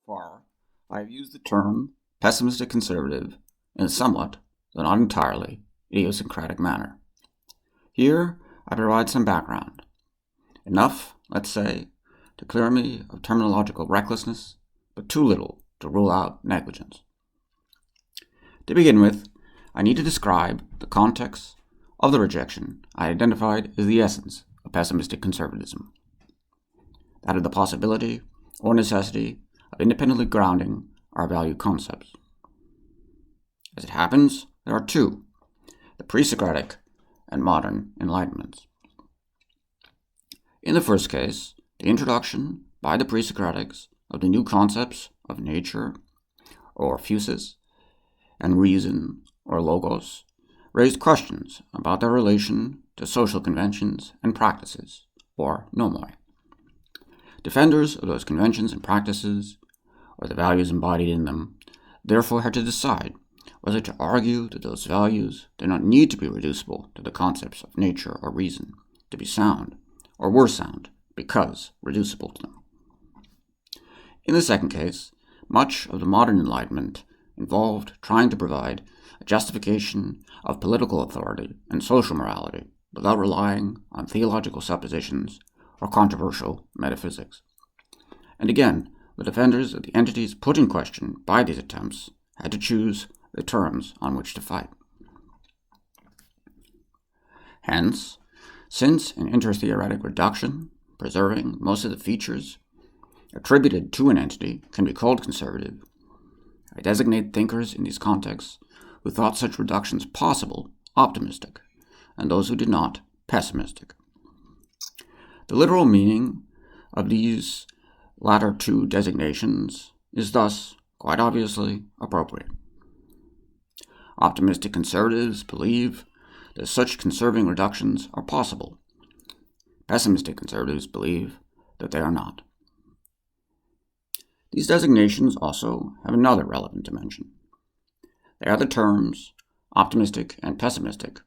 far, I have used the term pessimistic conservative in a somewhat, though not entirely, idiosyncratic manner. Here, I provide some background. Enough, let's say, to clear me of terminological recklessness, but too little to rule out negligence. To begin with, I need to describe the context of the rejection I identified as the essence of pessimistic conservatism. That of the possibility or necessity of independently grounding our value concepts. As it happens, there are two, the Pre-Socratic and modern Enlightenments. In the first case, the introduction by the Pre-Socratics of the new concepts of nature, or physis, and reason, or logos, raised questions about their relation to social conventions and practices, or nomoi. Defenders of those conventions and practices, or the values embodied in them, therefore had to decide whether to argue that those values do not need to be reducible to the concepts of nature or reason to be sound, or were sound because reducible to them. In the second case, much of the modern Enlightenment involved trying to provide a justification of political authority and social morality without relying on theological suppositions or controversial metaphysics. And again, the defenders of the entities put in question by these attempts had to choose the terms on which to fight. Hence, since an intertheoretic reduction, preserving most of the features attributed to an entity, can be called conservative, I designate thinkers in these contexts who thought such reductions possible optimistic, and those who did not pessimistic. The literal meaning of these latter two designations is thus, quite obviously, appropriate. Optimistic conservatives believe that such conserving reductions are possible. Pessimistic conservatives believe that they are not. These designations also have another relevant dimension. They are the terms optimistic and pessimistic,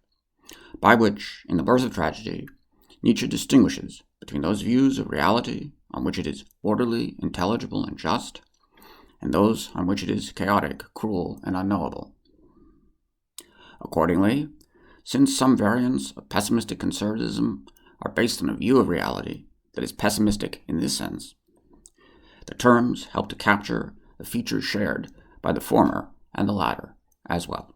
by which, in The Birth of Tragedy, Nietzsche distinguishes between those views of reality on which it is orderly, intelligible, and just, and those on which it is chaotic, cruel, and unknowable. Accordingly, since some variants of pessimistic conservatism are based on a view of reality that is pessimistic in this sense, the terms help to capture the features shared by the former and the latter as well.